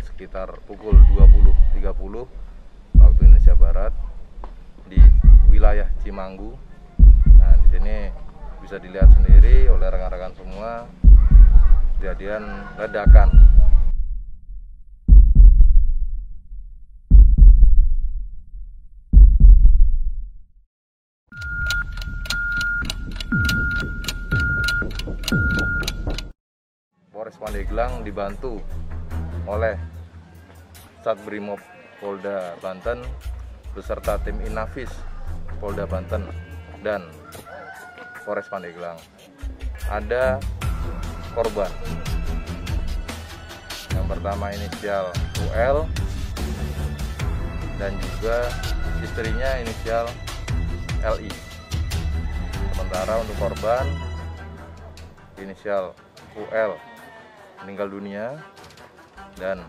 sekitar pukul 20.30 waktu Indonesia Barat di wilayah Cimanggu. Nah, di sini bisa dilihat sendiri oleh rekan-rekan semua kejadian ledakan. Polres Pandeglang dibantu oleh Satbrimob Polda Banten beserta tim Inafis Polda Banten dan Polres Pandeglang. Ada korban. Yang pertama inisial UL dan juga istrinya inisial LI. Sementara untuk korban inisial UL meninggal dunia dan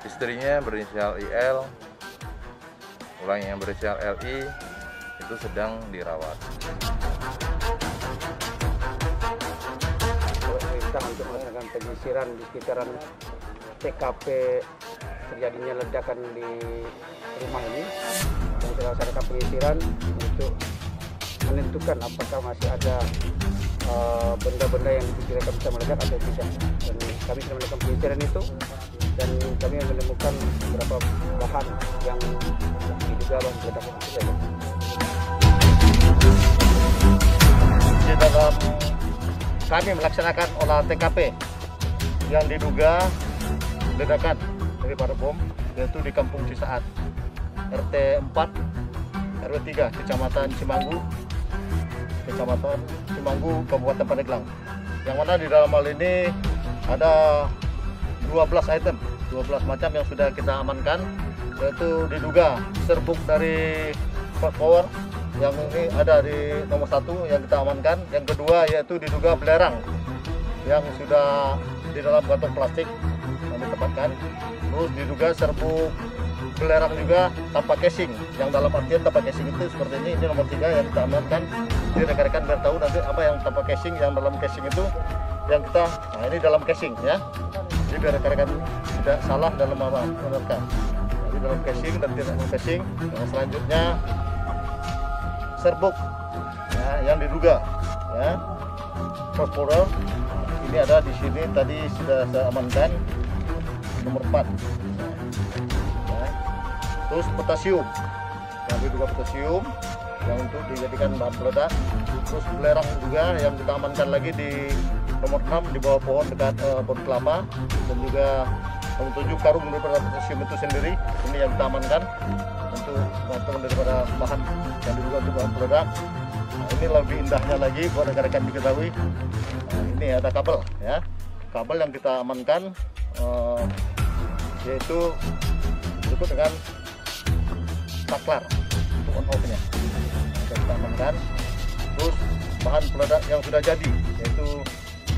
istrinya berinisial IL, yang berinisial LI itu sedang dirawat. Perintah untuk melaksanakan penyisiran di sekitaran TKP terjadinya ledakan di rumah ini, dan kita laksanakan penyisiran untuk menentukan apakah masih ada benda-benda yang diperkirakan bisa meledak atau tidak. Dan kami sudah melakukan penyisiran itu dan kami menemukan beberapa bahan yang diduga bahan peledak itu. Di dalam kami melaksanakan olah TKP yang diduga ledakan daripada bom, yaitu di Kampung Cisaat, RT 4, RW 3, Kecamatan Cimanggu, Kabupaten Pandeglang. Yang mana di dalam hal ini ada 12 item, 12 macam yang sudah kita amankan, yaitu diduga serbuk dari Fast Power, yang ini ada di nomor 1 yang kita amankan. Yang kedua yaitu diduga belerang yang sudah di dalam kantong plastik yang ditempatkan. Terus diduga serbuk belerang juga tanpa casing, yang dalam artian tanpa casing itu seperti ini nomor 3 yang kita amankan. Jadi rekan-rekan biar tahu nanti apa yang tanpa casing, yang dalam casing itu yang kita, nah ini dalam casing ya. Jadi biar rekan-rekan tidak salah dalam apa menerka. Jadi dalam casing dan tidak dalam casing. Yang selanjutnya serbuk ya, yang diduga ya fosfor. Ini ada di sini tadi sudah saya amankan nomor 4. Terus potasium, yang diduga potasium yang untuk dijadikan bahan peledak. Terus belerang juga yang kita amankan lagi di nomor 6 di bawah pohon dekat pohon kelapa, dan juga nomor 7 karung daripada potasium itu sendiri. Ini yang kita amankan untuk teman-teman daripada bahan yang diduga untuk bahan peledak. Nah, ini lebih indahnya lagi buat rekan-rekan diketahui. Nah, ini ada kabel ya, kabel yang kita amankan yaitu berikut dengan saklar untuk on off-nya kita amankan. Terus bahan peledak yang sudah jadi yaitu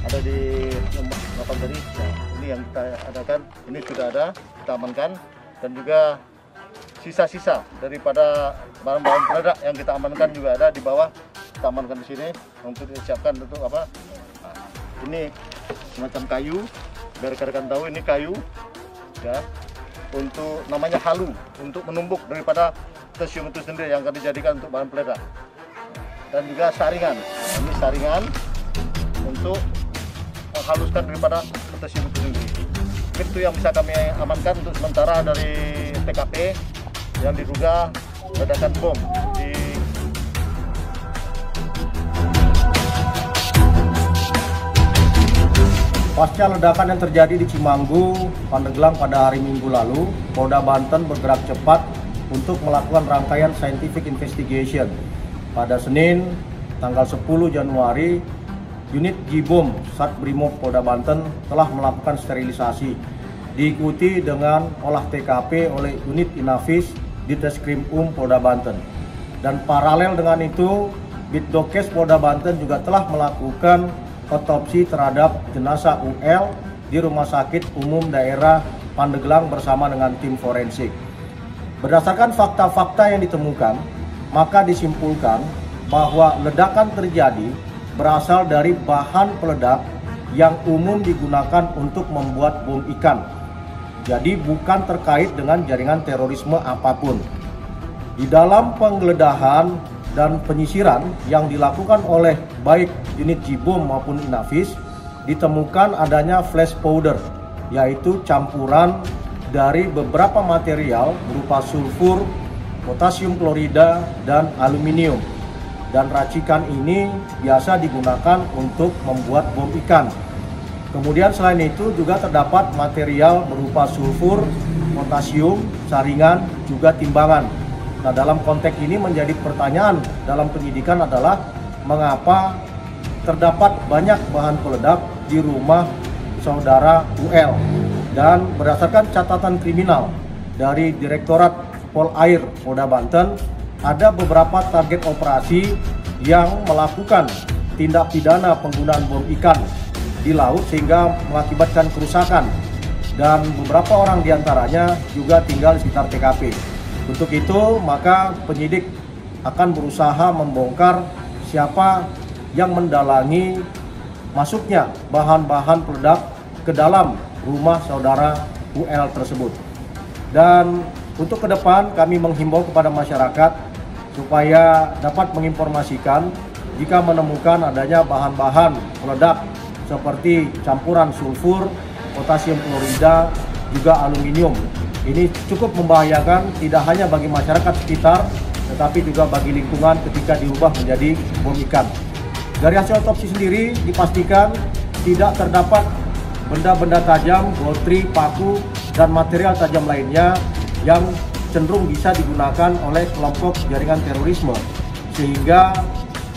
ada di nomor 8 tadi. Nah, ini yang kita adakan, ini sudah ada, kita amankan. Dan juga sisa-sisa daripada bahan-bahan peledak yang kita amankan juga ada di bawah, kita amankan di sini untuk disiapkan untuk apa. Nah, ini semacam kayu, biar rekan-rekan tahu ini kayu ya, untuk namanya halu, untuk menumbuk daripada potasium itu sendiri yang akan dijadikan untuk bahan peledak. Dan juga saringan, ini saringan untuk menghaluskan daripada potasium itu sendiri. Itu yang bisa kami amankan untuk sementara dari TKP yang diduga ledakan bom di Pasca ledakan yang terjadi di Cimanggu, Pandeglang pada hari Minggu lalu, Polda Banten bergerak cepat untuk melakukan rangkaian scientific investigation. Pada Senin, tanggal 10 Januari, unit Jibom Satbrimob Polda Banten telah melakukan sterilisasi, diikuti dengan olah TKP oleh unit Inafis Ditreskrim Polda Banten. Dan paralel dengan itu, Bitdokes Polda Banten juga telah melakukan otopsi terhadap jenazah UL di Rumah Sakit Umum Daerah Pandeglang bersama dengan tim forensik. Berdasarkan fakta-fakta yang ditemukan, maka disimpulkan bahwa ledakan terjadi berasal dari bahan peledak yang umum digunakan untuk membuat bom ikan, Jadi bukan terkait dengan jaringan terorisme apapun. Di dalam penggeledahan dan penyisiran yang dilakukan oleh baik unit Jibom maupun Inafis, ditemukan adanya flash powder, yaitu campuran dari beberapa material berupa sulfur, potasium klorida, dan aluminium. Dan racikan ini biasa digunakan untuk membuat bom ikan. Kemudian selain itu juga terdapat material berupa sulfur, potasium, saringan, juga timbangan. Nah, dalam konteks ini menjadi pertanyaan dalam penyidikan adalah mengapa terdapat banyak bahan peledak di rumah saudara UL. Dan berdasarkan catatan kriminal dari Direktorat Polair Polda Banten, ada beberapa target operasi yang melakukan tindak pidana penggunaan bom ikan di laut sehingga mengakibatkan kerusakan, dan beberapa orang diantaranya juga tinggal di sekitar TKP. Untuk itu, maka penyidik akan berusaha membongkar siapa yang mendalangi masuknya bahan-bahan peledak ke dalam rumah saudara UL tersebut. Dan untuk ke depan kami menghimbau kepada masyarakat supaya dapat menginformasikan jika menemukan adanya bahan-bahan peledak seperti campuran sulfur, potasium klorida, juga aluminium. Ini cukup membahayakan tidak hanya bagi masyarakat sekitar, tetapi juga bagi lingkungan ketika diubah menjadi bom ikan. Dari hasil otopsi sendiri dipastikan tidak terdapat benda-benda tajam, gotri, paku, dan material tajam lainnya yang cenderung bisa digunakan oleh kelompok jaringan terorisme. Sehingga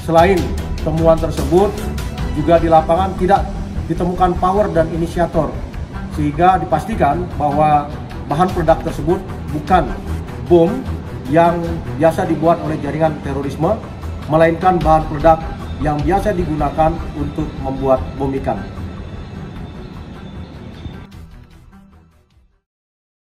selain temuan tersebut, juga di lapangan tidak ditemukan power dan inisiator. Sehingga dipastikan bahwa bahan peledak tersebut bukan bom yang biasa dibuat oleh jaringan terorisme, melainkan bahan peledak yang biasa digunakan untuk membuat bom ikan.